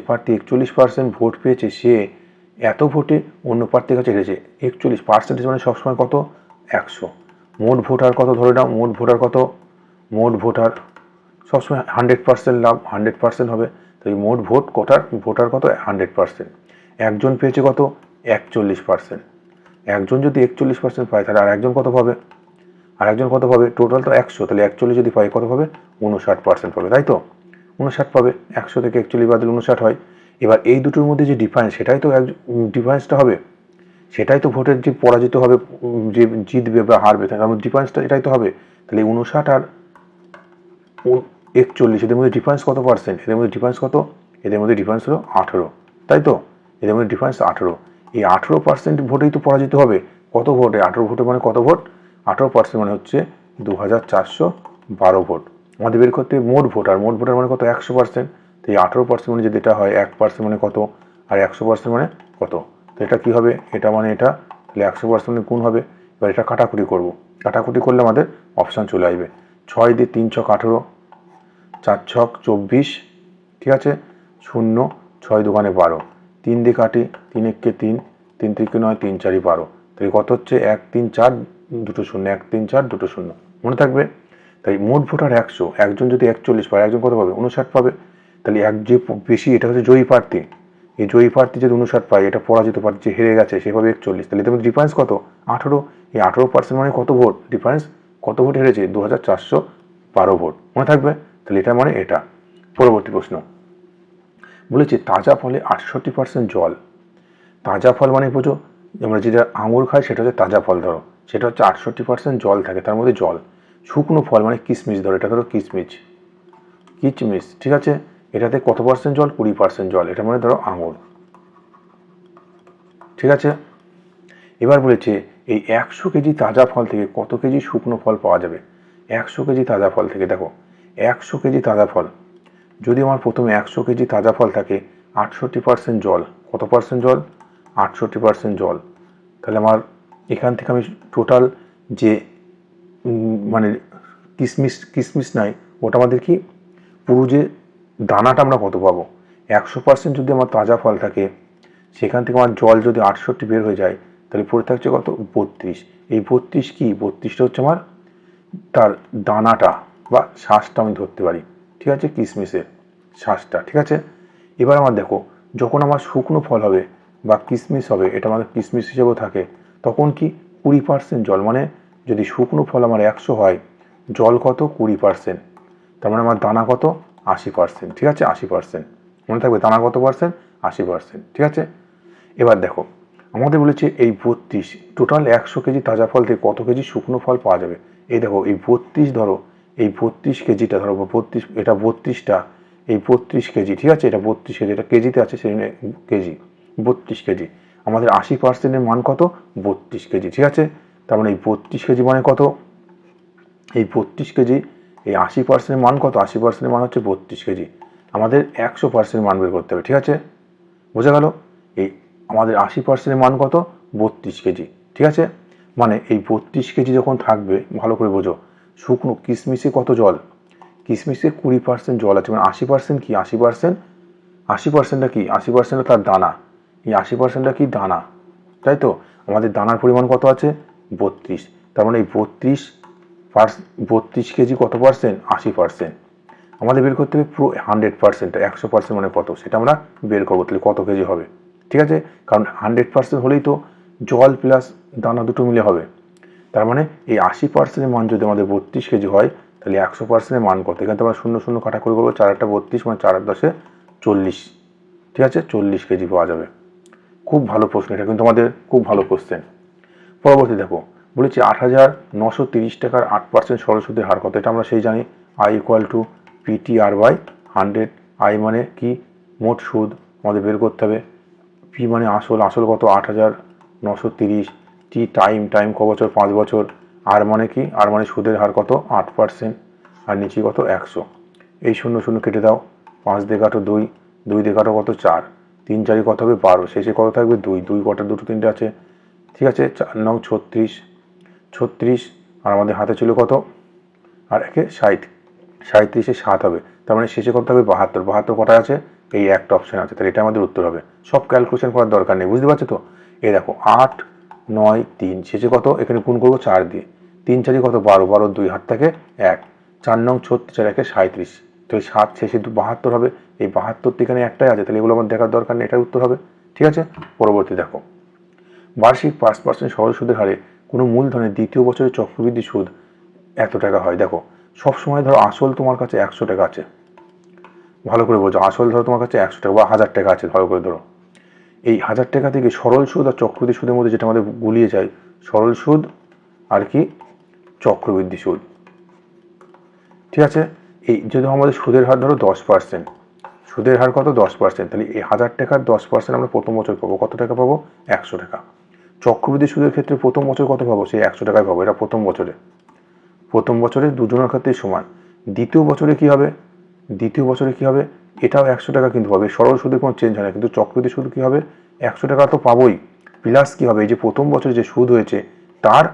প্রার্থী 41% ভোট পেয়েছে সে এত ভোটে অন্য প্রার্থীর কাছে হেরেছে। 41% মানে সবসময় কত, 100। মোট ভোটার কত ধরে নাও, মোট ভোটার কত, মোট ভোটার সবসময় 100% লাভ, 100% হবে। তো এই মোট ভোটার কত, 100%। একজন পেয়েছে কত, 41%। একজন যদি 41% পায় তাহলে আর একজন কত পাবে, টোটাল তো 100, তাহলে 41 যদি পায় কত পাবে, 59% পাবে, তাই তো, 59 পাবে। 100 থেকে 41 বাদ দিলে 59 হয়। এবার এই দুটোর মধ্যে যে ডিফারেন্স, সেটাই তো ডিফারেন্সটা হবে, সেটাই তো ভোটের যে পরাজিত হবে, যে জিতবে বা হারবে, তার মধ্যে ডিফারেন্সটা এটাই তো হবে। তাহলে 59 আর 41, এদের মধ্যে ডিফারেন্স কত পার্সেন্ট, এদের মধ্যে ডিফারেন্স কত, এদের মধ্যে ডিফারেন্স হলো 18, তাই তো, এদের মধ্যে ডিফারেন্স 18। এই 18% ভোটেই তো পরাজিত হবে। কত ভোটে, 18 ভোটে মানে কত ভোট, 18% মানে হচ্ছে 2412 ভোট। আমাদের বের করতে মোট ভোটার মানে কত, 100%। তো এই 18% মানে যদি এটা হয় 1% মানে কত, আর 100% মানে কত, তো এটা কি হবে, এটা মানে এটা, তাহলে 100% গুণ হবে। এবার এটা কাটাকুটি করবো, কাটাকুটি করলে আমাদের অপশান চলে আসবে, 6 দিয়ে 3 ছক 18, 4 ছক 24, ঠিক আছে, 0, 6 দোকানে 12, 3 দিয়ে কাটি, 3 একে 3, 3 3 9, 3 4 12, তাই কত হচ্ছে 1 3 4 দুটো 0, 1 3 4 দুটো 0, মনে থাকবে। তাই মোট ভোটার 100, একজন যদি 41 পায় একজন কত পাবে, 59 পাবে। তাহলে এক যে বেশি, এটা হচ্ছে জয়ী প্রার্থী, এই জয়ী প্রার্থী যদি 59 পায়, এটা পরাজিত প্রার্থী যে হেরে গেছে সে পাবে 41, তাহলে এদের মধ্যে ডিফারেন্স কত, 18। এই 18% মানে কত ভোট ডিফারেন্স, কত ভোট হেরেছে, 2412 ভোট, মনে থাকবে। তাহলে এটা মানে এটা। পরবর্তী প্রশ্ন বলেছে তাজা ফলে 68% জল। তাজা ফল মানে বোঝো, আমরা যেটা আঙুর খাই সেটা হচ্ছে তাজা ফল, ধরো সেটা হচ্ছে 68% জল থাকে, তার মধ্যে জল। শুকনো ফল মানে কিশমিশ, ধরো এটা ধরো কিশমিশ, ঠিক আছে, এটাতে কত পার্সেন্ট জল, 20% জল, এটা মানে ধরো আঙুর। ঠিক আছে, এবার বলেছে এই 100 কেজি তাজা ফল থেকে কত কেজি শুকনো ফল পাওয়া যাবে। 100 কেজি তাজা ফল থেকে, দেখো 100 কেজি তাজা ফল, যদি আমার প্রথমে 100 কেজি তাজা ফল থাকে, 68% জল, কত পার্সেন্ট জল, 68% জল, তাহলে আমার এখান থেকে আমি টোটাল যে মানে কিশমিশ নাই, ওটা আমাদের কি পুরো যে দানাটা আমরা কত পাবো, 100% যদি আমার তাজা ফল থাকে, সেখান থেকে আমার জল যদি 68 বের হয়ে যায়, তাহলে পড়ে থাকছে কত, 32। এই 32 কি, 32টা হচ্ছে আমার তার দানাটা বা শ্বাসটা আমি ধরতে পারি। ঠিক আছে, কিশমিশের শ্বাসটা। ঠিক আছে, এবার আমার দেখো যখন আমার শুকনো ফল হবে বা কিশমিশ হবে, এটা আমাদের কিশমিশ হিসেবেও থাকে, তখন কি 20% জল, মানে যদি শুকনো ফল আমার 100 হয়, জল কত, 20%, তার মানে আমার দানা কত, 80%। ঠিক আছে, 80%, মনে থাকবে দানা কত পার্সেন্ট, 80%। ঠিক আছে, এবার দেখো আমাদের বলেছে এই 32 টোটাল 100 কেজি তাজা ফল থেকে কত কেজি শুকনো ফল পাওয়া যাবে। এই দেখো এই 32 ধরো, এই 32 কেজিটা ধরো 32, এটা 32টা, এই 32 কেজি, ঠিক আছে, এটা 32 কেজি, এটা কেজিতে আছে সেই কেজি, 32 কেজি। আমাদের 80%-এর মান কত? 32 কেজি, ঠিক আছে। তার মানে এই 32 কেজি মানে কত? এই 32 কেজি, এই 80%-এর মান কত? 80%-এর মান হচ্ছে 32 কেজি। আমাদের 100% মান বের করতে হবে, ঠিক আছে, বোঝা গেল? এই আমাদের 80%-এর মান কত? 32 কেজি, ঠিক আছে। মানে এই 32 কেজি যখন থাকবে, ভালো করে বোঝো, শুকনো কিশমিশে কত জল? কিশমিশে 20% জল আছে, মানে 80% কি? 80%টা কি? 80%টা তার দানা। এই 80%টা কি? দানা, তাই তো। আমাদের দানার পরিমাণ কত আছে? 32। তার মানে এই 32 কেজি কত পার্সেন্ট? 80%। আমাদের বের করতে হবে পুরো 100%, 100% মানে কত সেটা আমরা বের করবো, তাহলে কত কেজি হবে, ঠিক আছে। কারণ 100% হলেই তো জল প্লাস দানা দুটো মিলে হবে। তার মানে এই 80%-এর মান যদি আমাদের 32 কেজি হয়, তাহলে 100%-এর মান কত? এখানে আমরা শূন্য শূন্য কাটাকুটি করবো, 4 32, মানে 4 10 40, ঠিক আছে, 40 কেজি পাওয়া যাবে। খুব ভালো প্রশ্ন, এটা কিন্তু আমাদের খুব ভালো কোশ্চেন। পরবর্তী দেখো, বলেছি 8,930 টাকার 8% সরল সুদের হার কত? এটা আমরা সেই জানি, I equal to PTR by 100। I মানে কি? মোট সুদ আমাদের বের করতে হবে। পি মানে আসল, আসল কত? 8,930। টি টাইম ক বছর? 5 বছর। আর মানে কি? আর মানে সুদের হার কত? 8%। আর নিচে কত? 100। এই শূন্য শূন্য কেটে দাও, 5 দিয়ে কাটো 2, 2 দিয়ে কাটো কত? 4, 3 4 কত হবে? 12, শেষে কত থাকবে? 2, 2 কটা? দুটো তিনটে আছে, ঠিক আছে। 4 9 36, 36। আর আমাদের হাতে ছিল কত? আর একে 60, 37-এ 7 হবে, তার মানে শেষে কত হবে? 72, 72 কটা আছে? এই একটা অপশন আছে, তাহলে এটা আমাদের উত্তর হবে। সব ক্যালকুলেশন করার দরকার নেই, বুঝতে পারছো তো। এই দেখো 8 9 3, শেষে কত? এখানে গুণ করবো 4 দিয়ে, 3 4 কত? 12, 12 2 হাত থেকে 1, 4 9 36, 4 একে 37, তাহলে 7 শেষে 72 হবে। এই 72 এখানে একটাই আছে, তাহলে এগুলো আমার দেখার দরকার নেই, এটার উত্তর হবে, ঠিক আছে। পরবর্তী দেখো, বার্ষিক 5% সরল সুদের হারে কোনো মূলধনের দ্বিতীয় বছরের চক্রবৃদ্ধি সুদ এত টাকা হয়। দেখো সবসময় ধরো আসল তোমার কাছে 100 টাকা আছে, ভালো করে বোঝো, আসল ধরো তোমার কাছে 100 টাকা বা 1000 টাকা আছে, ভালো করে ধরো। এই 1000 টাকা থেকে সরল সুদ আর চক্রবৃদ্ধি সুদের মধ্যে যেটা আমাদের গুলিয়ে যায়, সরল সুদ আর কি চক্রবৃদ্ধি সুদ, ঠিক আছে। এই যদি আমাদের সুদের হার ধরো 10%, সুদের হার কত? 10%, তাহলে এই 1000 টাকার 10% আমরা প্রথম বছর পাবো কত টাকা পাবো? 100 টাকা। চক্রবৃদ্ধি সুদের ক্ষেত্রে প্রথম বছর কত পাবো? সেই 100 টাকায় পাবো, এটা প্রথম বছরে, প্রথম বছরে দুজনের ক্ষেত্রেই সমান। দ্বিতীয় বছরে কি হবে? দ্বিতীয় বছরে কি হবে? এটাও 100 টাকা কিন্তু পাবে, সরল সুদে কোনো চেঞ্জ হয় না, কিন্তু চক্রবৃদ্ধি সুদ কি হবে? 100 টাকা তো পাবোই, প্লাস কি হবে? এই যে প্রথম বছরে যে সুদ হয়েছে তার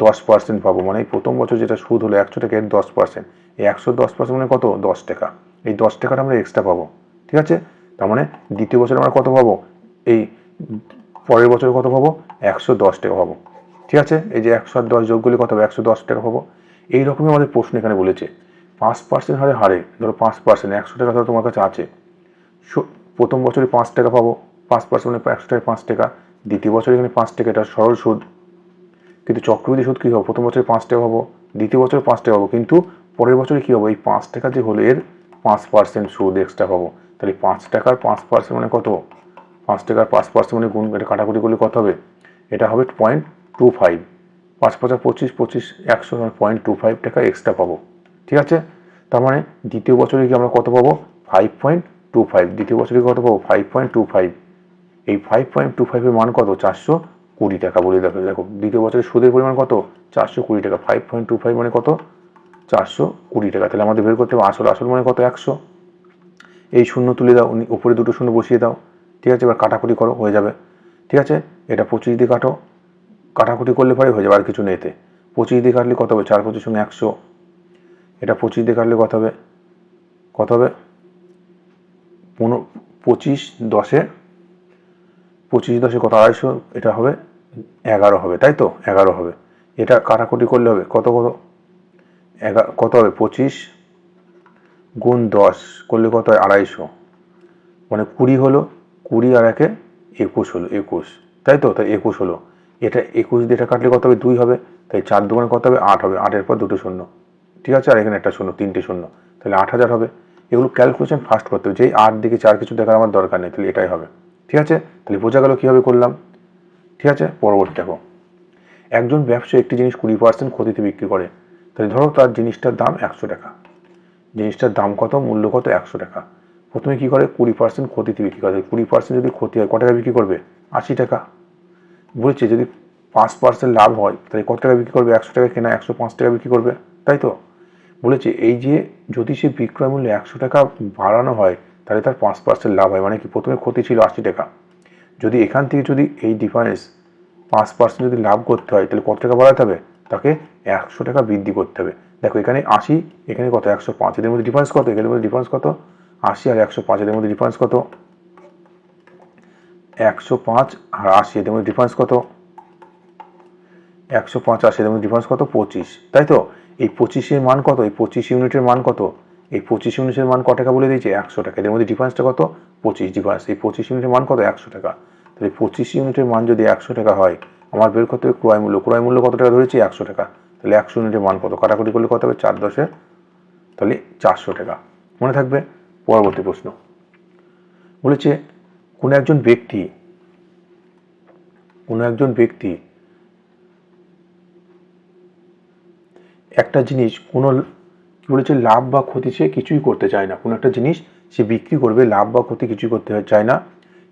10% পাবো, মানে এই প্রথম বছর যেটা সুদ হলো 100 টাকা, এর 10%, এই 110% মানে কত? 10 টাকা। এই 10 টাকাটা আমরা এক্সট্রা পাবো, ঠিক আছে। তার মানে দ্বিতীয় বছরে আমরা কত পাবো? এই পরের বছরে কত পাবো? 110 টাকা পাবো, ঠিক আছে। এই যে 110 যোগ করলে কত হবে? 110 টাকা পাবো। এইরকমই আমাদের প্রশ্ন এখানে বলেছে 5% হারে হারে ধরো 5%, 100 টাকা ধরো তোমার কাছে আছে, প্রথম বছরে 5 টাকা পাবো, 5% মানে 100 টাকায় 5 টাকা। দ্বিতীয় বছরে এখানে 5 টাকা, এটা সরল সুদ। কিন্তু চক্রবৃদ্ধি সুদ কী হবে? প্রথম বছরে 5 টাকা পাবো, দ্বিতীয় বছরে 5 টাকা পাবো, কিন্তু পরের বছরে কী হবে? এই 5 টাকা যে হলো এর 5% সুদ এক্সট্রা পাবো। তাহলে 5 টাকার 5% মানে কত? 5 টাকার 5% মানে গুণ, এটা কাটাকুটি করলে কত হবে? এটা হবে 0.25, 5 5 25, 25 100, 0.25 টাকা এক্সট্রা পাবো, ঠিক আছে। তার মানে দ্বিতীয় বছরে কি আমরা কত পাবো? 5.25, দ্বিতীয় বছরে কত পাবো? 5.25। এই 5.25 এর মান কত? 420 টাকা। বলে দেখো, দেখো দ্বিতীয় বছরের সুদের পরিমাণ কত? 420 টাকা। 5.25 মানে কত? 420 টাকা। তাহলে আমাদের বের করতে হবে আসল, আসল মানে কত? 100। এই শূন্য তুলে দাও, উপরে দুটো শূন্য বসিয়ে দাও, ঠিক আছে। এবার কাটাকুটি করো, হয়ে যাবে, ঠিক আছে। এটা 25 দিয়ে কাটো, কাটাকুটি করলে পরে হয়ে যাবে, আর কিছু নেই। 25 দিয়ে কাটলে কত হবে? 4 25 100। এটা 25 দিয়ে কাটলে কত হবে? কত হবে? 25 10-এ, 25 10-এ কত? 250, এটা হবে 11 হবে, তাই তো? 11 হবে। এটা কাটাকুটি করলে হবে কত কত? 11 কত হবে? 25 গুণ 10 করলে কত হয়? 250, মানে 20 হলো, 20 আর 1-এ 21 হলো, 21, তাই তো? তাই 21 হলো। এটা 21 দিয়ে এটা কাটলে কত হবে? 2 হবে, তাই 4 দুগুণে কত হবে? 8 হবে, 8-এর পর দুটো শূন্য, ঠিক আছে। আর এখানে একটা শূন্য, তিনটে শূন্য, তাহলে 8000 হবে। এগুলো ক্যালকুলেশন ফার্স্ট করতে হবে, যেই 8 দিকে 4 কিছু দেখার আমার দরকার নেই, তাহলে এটাই হবে, ঠিক আছে। তাহলে বোঝা গেল কীভাবে করলাম। ঠিক আছে, পরবর্তী দেখো, একজন ব্যবসায়ী একটি জিনিস 20% ক্ষতিতে বিক্রি করে, তাহলে ধরো তার জিনিসটার দাম 100 টাকা, জিনিসটার দাম কত, মূল্য কত, 100 টাকা। প্রথমে কি করে 20% ক্ষতিতে বিক্রি করে, 20% যদি ক্ষতি হয় কত টাকা বিক্রি করবে, 80 টাকা। বলছে যদি 5% লাভ হয় তাহলে কত টাকা বিক্রি করবে, 100 টাকা কেনা 105 টাকা বিক্রি করবে, তাই তো। বলেছে এই যে যদি সে বিক্রয় মূল্য 100 টাকা বাড়ানো হয় তাহলে তার 5% লাভ হয়, মানে কি প্রথমে ক্ষতি ছিল 80 টাকা, যদি এখান থেকে যদি এই ডিফারেন্স 5% যদি লাভ করতে হয় তাহলে কত টাকা বাড়াতে হবে, তাকে 100 টাকা বৃদ্ধি করতে হবে। দেখো এখানে 80, এখানে কত 105, এদের মধ্যে ডিফারেন্স কত, এখানের মধ্যে ডিফারেন্স কত, 80 আর 105, এদের মধ্যে ডিফারেন্স কত, 105 আর 80, এদের মধ্যে ডিফারেন্স কত, 105 80, এদের মধ্যে ডিফারেন্স কত, 25, তাই তো। এই 25-এর মান কত, এই 25 ইউনিটের মান কত, এই 25 ইউনিটের মান কত টাকা বলে দিয়েছে, 100 টাকা, এদের মধ্যে ডিফারেন্সটা কত, 25 ডিফারেন্স, এই 25 ইউনিটের মান কত, 100 টাকা। তাহলে 25 ইউনিটের মান যদি 100 টাকা হয়, আমার বের করতে হবে ক্রয় মূল্য, ক্রয় মূল্য কত টাকা ধরেছি, 100 টাকা, তাহলে 100 ইউনিটের মান কত, কাটাকুটি করলে কত হবে, 4×10, তাহলে 400 টাকা, মনে থাকবে। পরবর্তী প্রশ্ন বলেছে কোনো একজন ব্যক্তি একটা জিনিস কোনো কি বলেছে লাভ বা ক্ষতি সে কিছুই করতে চায় না, কোনো একটা জিনিস সে বিক্রি করবে, লাভ বা ক্ষতি কিছুই করতে চায় না,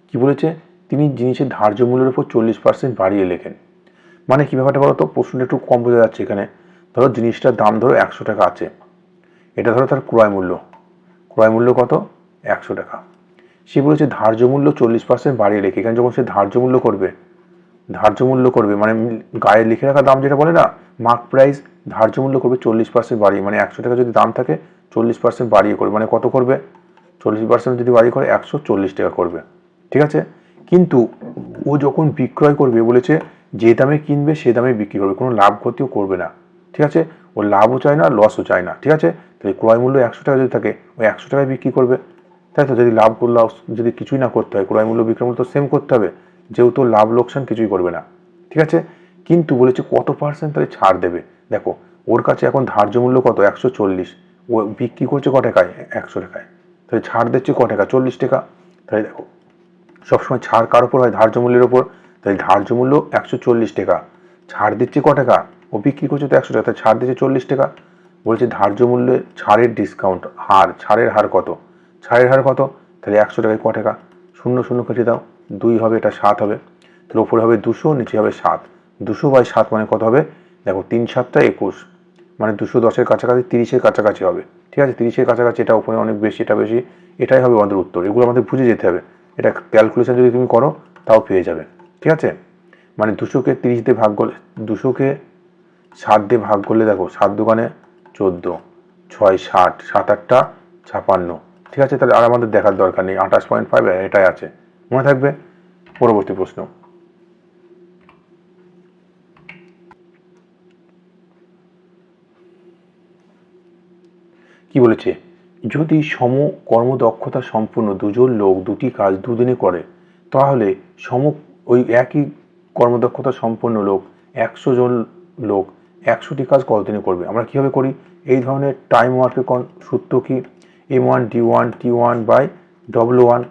কি বলেছে তিনি জিনিসের ধার্য মূল্যের উপর 40% বাড়িয়ে লেখেন। মানে কি ব্যাপারটা বলো তো, প্রশ্নটা একটু কম বোঝা যাচ্ছে এখানে। ধরো জিনিসটার দাম ধরো 100 টাকা আছে, এটা ধরো তার ক্রয় মূল্য কত, 100 টাকা। সে বলেছে ধার্য মূল্য 40% বাড়িয়ে লেখে। এখানে যখন সে ধার্য মূল্য করবে মানে গায়ে লিখে রাখা দাম যেটা বলে না, মার্ক প্রাইস, ধার্য মূল্য করবে 40% বাড়িয়ে, মানে 100 টাকা যদি দাম থাকে 40% বাড়িয়ে করবে, মানে কত করবে, 40% যদি বাড়িয়ে করে 140 টাকা করবে, ঠিক আছে। কিন্তু ও যখন বিক্রয় করবে বলেছে যে দামে কিনবে সে দামে বিক্রি করবে, কোনো লাভ ক্ষতিও করবে না, ঠিক আছে। ও লাভও চায় না, লসও চায় না, ঠিক আছে। তাহলে ক্রয় মূল্য 100 টাকা যদি থাকে ও 100 টাকায় বিক্রি করবে, তাই তো। যদি লাভ লস যদি কিছুই না করতে হয়, ক্রয় মূল্য বিক্রয় মূল্য তো সেম করতে হবে, যেহেতু লাভ লোকসান কিছুই করবে না, ঠিক আছে। কিন্তু বলেছে কত পার্সেন্ট তাহলে ছাড় দেবে। দেখো ওর কাছে এখন ধার্য মূল্য কত, 140, ও বিক্রি করছে ক টাকায়, 100 টাকায়, তাহলে ছাড় দিচ্ছে ক টাকা, 40 টাকা। তাহলে দেখো সবসময় ছাড় কার উপর হয়, ধার্য মূল্যের উপর। তাহলে ধার্য মূল্য 140 টাকা, ছাড় দিচ্ছে ক টাকা, ও বিক্রি করছে তো 100 টাকা, তাই ছাড় দিচ্ছে 40 টাকা। বলছে ধার্য মূল্যে ছাড়ের ডিসকাউন্ট হার, ছাড়ের হার কত, তাহলে 100 টাকায় ক টাকা, 0 0 কেটে দাও, 2 হবে, এটা 7 হবে, তাহলে উপরে হবে 200, নিচে হবে 7, 200/7 মানে কত হবে, দেখো 3 7 21, মানে 210-এর কাছাকাছি, 30-এর কাছাকাছি হবে, ঠিক আছে। 30-এর কাছাকাছি, এটা উপরে অনেক বেশি, এটা বেশি, এটাই হবে আমাদের উত্তর। এগুলো আমাদের বুঝে যেতে হবে, এটা ক্যালকুলেশন যদি তুমি করো তাও পেয়ে যাবে, ঠিক আছে। মানে 200-কে 30 দিয়ে ভাগ করলে, 200-কে 7 দিয়ে ভাগ করলে দেখো 7 দোকানে 14, 6 60, 7 8 56, ঠিক আছে। তাহলে আর আমাদের দেখার দরকার নেই, 28.5 এটাই আছে, মনে থাকবে। পরবর্তী প্রশ্ন কি বলেছে, যদি সম কর্মদক্ষতা সম্পন্ন দুজন লোক দুটি কাজ দুদিনে করে, তাহলে ওই একই কর্মদক্ষতা সম্পন্ন লোক 100 জন লোক 100টি কাজ কতদিনে করবে। আমরা কিভাবে করি, এই ধরনের টাইম ওয়ার্কের সূত্র কি, M1 D1 T1/W1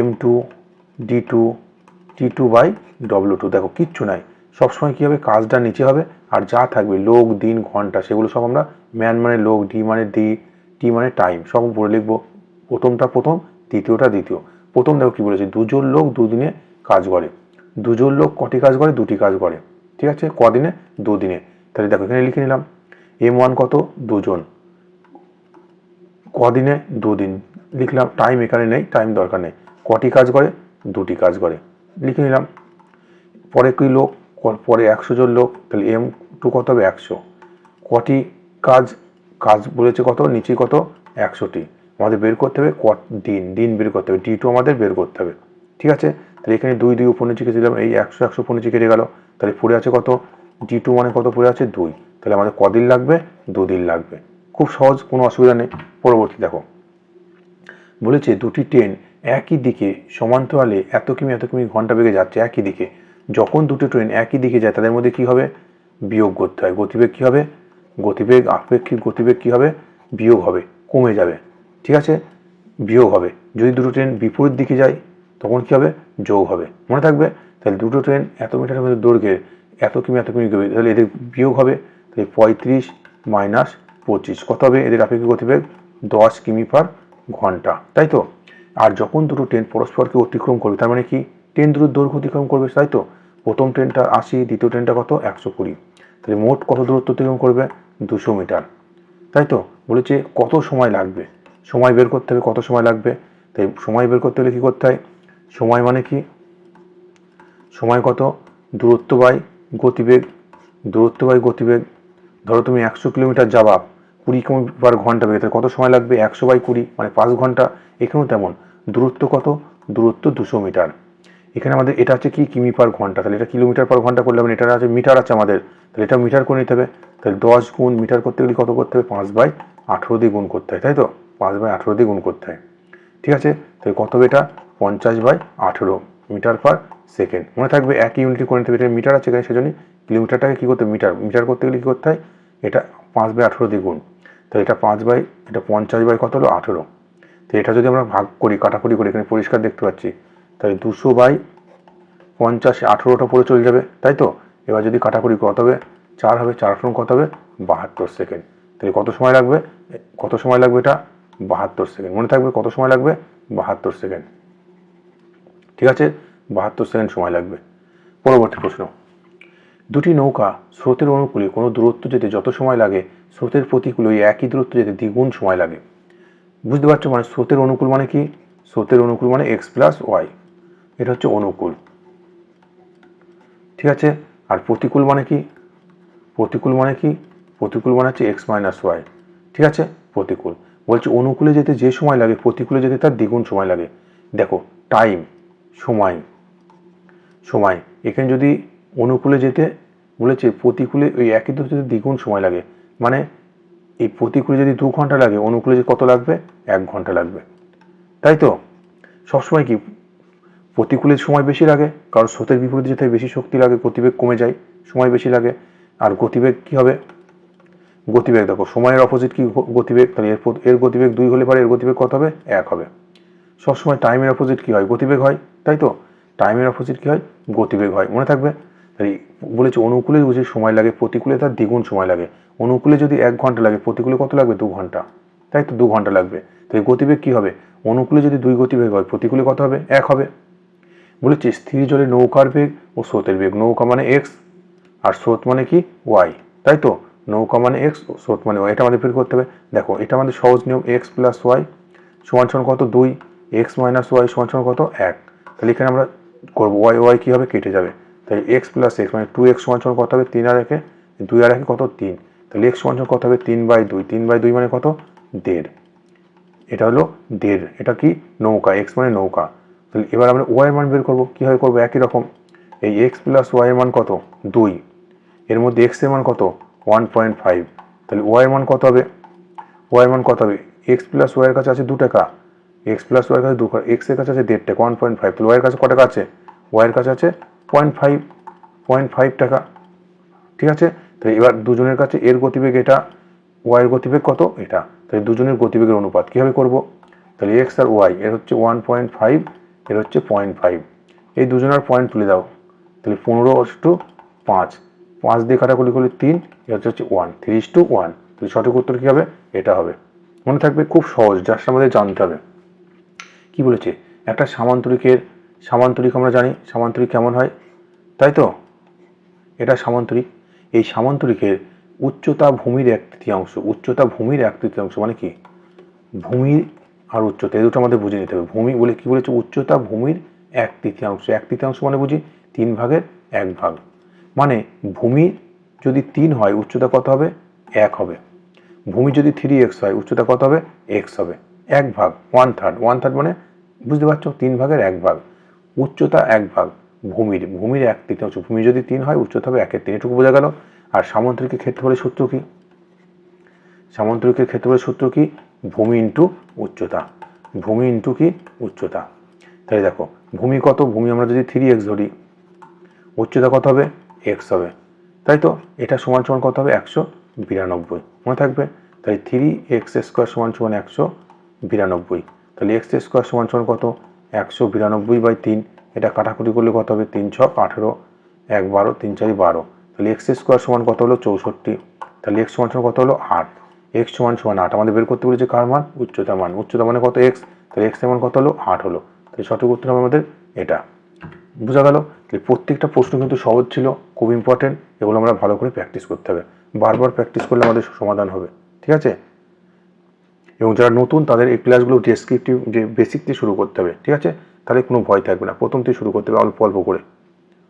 M2 D2 T2/W2। দেখো কিচ্ছু নাই, সবসময় কী হবে, কাজটা নিচে হবে আর যা থাকবে লোক দিন ঘন্টা সেগুলো সব আমরা ম্যান মানে লোক, ডি মানে টি মানে টাইম, সব উপরে লিখবো। প্রথমটা প্রথম, দ্বিতীয়টা দ্বিতীয়। প্রথম দেখো কি বলেছে, দুজন লোক দুদিনে কাজ করে, দুজন লোক কটি কাজ করে, দুটি কাজ করে, ঠিক আছে। কদিনে, দুদিনে। তাহলে দেখো এখানে লিখে নিলাম M1 কত, দুজন, কদিনে, দুদিন, লিখলাম। টাইম এখানে নেই, টাইম দরকার নেই, কটি কাজ করে, দুটি কাজ করে, লিখে নিলাম। পরে কি লোক, পরে 100 জন লোক, তাহলে M2 কত হবে, 100, কটি কাজ বলেছে কত, নিচে কত, 100টি, আমাদের বের করতে হবে দিন বের করতে হবে, D2 আমাদের বের করতে হবে, ঠিক আছে। তাহলে এখানে 2 2 উপর নিচে কেটে দিলাম, এই 100 উপর নিচে কেটে গেল, তাহলে পড়ে আছে কত, D2 মানে কত পড়ে আছে, 2, তাহলে আমাদের কদিন লাগবে, 2 দিন লাগবে। খুব সহজ, কোনো অসুবিধা নেই। পরবর্তী দেখো বলেছে দুটি ট্রেন একই দিকে সমান্তরালে এত কিমি ঘন্টা বেগে যাচ্ছে একই দিকে, যখন দুটো ট্রেন একই দিকে যায় তাদের মধ্যে কি হবে, বিয়োগ করতে হয়। গতিবেগ কি হবে, আপেক্ষিক গতিবেগ কি হবে, বিয়োগ হবে, কমে যাবে, ঠিক আছে, বিয়োগ হবে। যদি দুটো ট্রেন বিপরীত দিকে যায় তখন কি হবে, যোগ হবে, মনে থাকবে। তাহলে দুটো ট্রেন এত মিটারের মধ্যে দৈর্ঘ্যের এত কিমি গবে, তাহলে এদের বিয়োগ হবে। তাহলে 35 মাইনাস 25 কত হবে? এদের আপেক্ষিক গতিবেগ 10 কিমি পার ঘন্টা, তাই তো। আর যখন দুটো ট্রেন পরস্পরকে অতিক্রম করবে, তার মানে কি ট্রেন দুটোর দৈর্ঘ্য অতিক্রম করবে, তাই তো। প্রথম ট্রেনটা 80, দ্বিতীয় ট্রেনটা কত? 120। তাহলে মোট কত দূরত্ব অতিক্রম করবে? 200 মিটার, তাই তো। বলেছে কত সময় লাগবে, সময় বের করতে হবে কত সময় লাগবে। তাই সময় বের করতে হলে কী করতে হয়? সময় মানে কি? সময় কত? দূরত্ব বাই গতিবেগ, দূরত্ব বাই গতিবেগ। ধরো তুমি 100 কিলোমিটার যাবা 20 কিমি পার ঘন্টা বেগে, তাহলে কত সময় লাগবে? 100/20 মানে 5 ঘন্টা। এখানেও তেমন, দূরত্ব কত? দূরত্ব 200 মিটার। এখানে আমাদের এটা হচ্ছে কি কিমি পার ঘন্টা, তাহলে এটা কিলোমিটার পার ঘন্টা করলে হবে, এটা আছে মিটার আছে আমাদের, তাহলে এটা মিটার করে নিতে হবে। তাহলে 10 গুণ মিটার করতে গেলে কত করতে হবে? 5/18 দিয়ে গুণ করতে হয়, তাই তো। 5/18 দিয়ে গুণ করতে হয়, ঠিক আছে। তাহলে কত হবে? এটা 50/18 মিটার পার সেকেন্ড। মনে থাকবে একই ইউনিটে করে নিতে হবে, এটা মিটার আছে এখানে, সেজন্য কিলোমিটারটাকে কী করতে? মিটার করতে গেলে কী করতে হয়? এটা 5/18 দিয়ে গুণ। তাহলে এটা 50 কত হলো? 18। তো এটা যদি আমরা ভাগ করি, কাটাকুটি করি, এখানে পরিষ্কার দেখতে পাচ্ছি, তাহলে 200/50 18টা পরে চলে যাবে, তাই তো। এবার যদি কাটাকুটি কত হবে? 4 হবে, 4 কত হবে? 72 সেকেন্ড। তাহলে কত সময় লাগবে? কত সময় লাগবে? এটা 72 সেকেন্ড। মনে থাকবে কত সময় লাগবে? 72 সেকেন্ড, ঠিক আছে। 72 সেকেন্ড সময় লাগবে। পরবর্তী প্রশ্ন, দুটি নৌকা স্রোতের অনুকূলে কোনো দূরত্ব যেতে যত সময় লাগে, স্রোতের প্রতিকূলে ওই একই দূরত্ব যেতে দ্বিগুণ সময় লাগে। বুঝতে পারছো? মানে স্রোতের অনুকূল মানে কি? স্রোতের অনুকূল মানে x + y, এটা হচ্ছে অনুকূল, ঠিক আছে। আর প্রতিকূল মানে কি? প্রতিকূল মানে কি? প্রতিকূল মানে হচ্ছে x - y, ঠিক আছে। প্রতিকূল বলছে অনুকূলে যেতে যে সময় লাগে প্রতিকূলে যেতে তার দ্বিগুণ সময় লাগে। দেখো টাইম, সময়, সময় এখানে যদি অনুকূলে যেতে বলেছে প্রতিকূলে ওই একই দূরত্ব যেতে দ্বিগুণ সময় লাগে, মানে এই প্রতিকূলে যদি 2 ঘন্টা লাগে, অনুকূলে যে কত লাগবে? 1 ঘন্টা লাগবে, তাই তো। সবসময় কি প্রতিকূলের সময় বেশি লাগে, কারণ স্রোতের বিপরীতে যেতে বেশি শক্তি লাগে, গতিবেগ কমে যায়, সময় বেশি লাগে। আর গতিবেগ কি হবে? গতিবেগ দেখো সময়ের অপোজিট কি? গতিবেগ। তাহলে এর গতিবেগ 2 হলে পরে এর গতিবেগ কত হবে? 1 হবে। সবসময় টাইমের অপোজিট কি হয়? গতিবেগ হয়, তাই তো। টাইমের অপোজিট কি হয়? গতিবেগ হয়, মনে থাকবে। তাই বলেছে অনুকূলে যে সময় লাগে প্রতিকূলে তার দ্বিগুণ সময় লাগে। অনুকূলে যদি 1 ঘন্টা লাগে, প্রতিকূলে কত লাগবে? 2 ঘন্টা, তাই তো। 2 ঘন্টা লাগবে। তাই গতিবেগ কি হবে? অনুকূলে যদি 2 গতিবেগ হয়, প্রতিকূলে কত হবে? 1 হবে। বলেছে স্থির জলে নৌকার বেগ ও স্রোতের বেগ, নৌকা মানে x আর স্রোত মানে কি? y, তাই তো। নৌকা মানে x, স্রোত মানে y, এটা আমাদের বের করতে হবে। দেখো এটা আমাদের সহজ নিয়ম, x + y সমান কত? 2, x - y সমান কত? 1। তাহলে এখানে আমরা করবো y কি হবে? কেটে যাবে। তাহলে x + x মানে 2x সমান কত হবে? 3 আর 1 2 আর 1 কত? 3। তাহলে x সমান কত হবে? 3/2, 3/2 মানে কত? 1.5। এটা হলো 1.5, এটা কি? নৌকা, x মানে নৌকা। তাহলে এবার আমরা y এর মান বের করবো, কিভাবে করবো? একই রকম, এই x + y এর মান কত? 2, এর মধ্যে x এর মান কত? 1.5। তাহলে y এর মান কত হবে? y এর মান কত হবে? x + y এর কাছে আছে 2 টাকা, x + y এর কাছে 2 টাকা, x এর কাছে আছে 1.5 টাকা, 1.5। তাহলে y এর কাছে কত টাকা আছে? y এর কাছে আছে 0.5 টাকা, ঠিক আছে। তাহলে এবার দুজনের কাছে এর গতিবেগ এটা, y এর গতিবেগ কত? এটা। তাহলে দুজনের গতিবেগের অনুপাত কিভাবে করব? তাহলে x আর y, এর হচ্ছে 1.5, এর হচ্ছে 0.5, এই দুজনের পয়েন্ট তুলে দাও। তাহলে 15:5, 5 দিয়ে কাটাকুটি করলে 3, এর হচ্ছে 1, 3:1। তাহলে সঠিক উত্তর কি হবে? এটা হবে। মনে থাকবে, খুব সহজ, জাস্ট আমাদের জানতে হবে। কি বলেছে? একটা সামান্তরিক আমরা জানি সামান্তরিক কেমন হয়, তাই তো। এটা সামান্তরিক। এই সামান্তরিকের উচ্চতা ভূমির 1/3, উচ্চতা ভূমির 1/3 মানে কি? ভূমি আর উচ্চতা এই দুটো আমাদের বুঝে নিতে হবে। ভূমি বলে কি বলেছে? উচ্চতা ভূমির 1/3, 1/3 মানে বুঝি 3 ভাগের 1 ভাগ। মানে ভূমি যদি 3 হয়, উচ্চতা কত হবে? 1 হবে। ভূমি যদি 3x হয়, উচ্চতা কত হবে? x হবে। 1 ভাগ, 1/3 মানে বুঝতে পারছো? 3 ভাগের 1 ভাগ, উচ্চতা 1 ভাগ ভূমির 1/3। ভূমি যদি 3 হয়, উচ্চতা হবে 1/3, এটুকু বোঝা গেল। আর সামান্তরিকের ক্ষেত্রফলের সূত্র কি? সামান্তরিকের ক্ষেত্রফলের সূত্র কি? ভূমি ইন্টু উচ্চতা, ভূমি ইন্টু কি? উচ্চতা। তাহলে দেখো ভূমি কত? ভূমি আমরা যদি 3x ধরি, উচ্চতা কত হবে? x হবে, তাই তো। এটা সমান কত হবে? 192, মনে থাকবে। তাই 3x² সমান 192। তাহলে x² সমান কত? 192/3, এটা কাটাকুটি করলে কত হবে, 3 ছক 18, 1 12, 3 4 12, তাহলে এক্স স্কোয়ার সমান কত হলো 64, তাহলে এক্স সমান কত হলো 8, এক্স সমান 8 আমাদের বের করতে বলেছে কার মান, উচ্চতা মান, উচ্চতা মানে কত এক্স, তাহলে এক্স এর মান কত হলো 8 হলো, তাহলে সঠিক উত্তর হবে আমাদের এটা। বোঝা গেল? প্রত্যেকটা প্রশ্ন কিন্তু সহজ ছিল, খুব ইম্পর্টেন্ট, এগুলো আমরা ভালো করে প্র্যাকটিস করতে হবে, বারবার প্র্যাকটিস করলে আমাদের সমাধান হবে, ঠিক আছে? এবং যারা নতুন তাদের এই ক্লাসগুলো ডেসক্রিপটিভ যে বেসিক দিয়ে শুরু করতে হবে, ঠিক আছে? তাহলে কোনো ভয় থাকবে না, প্রথম থেকে শুরু করতে হবে অল্প অল্প করে।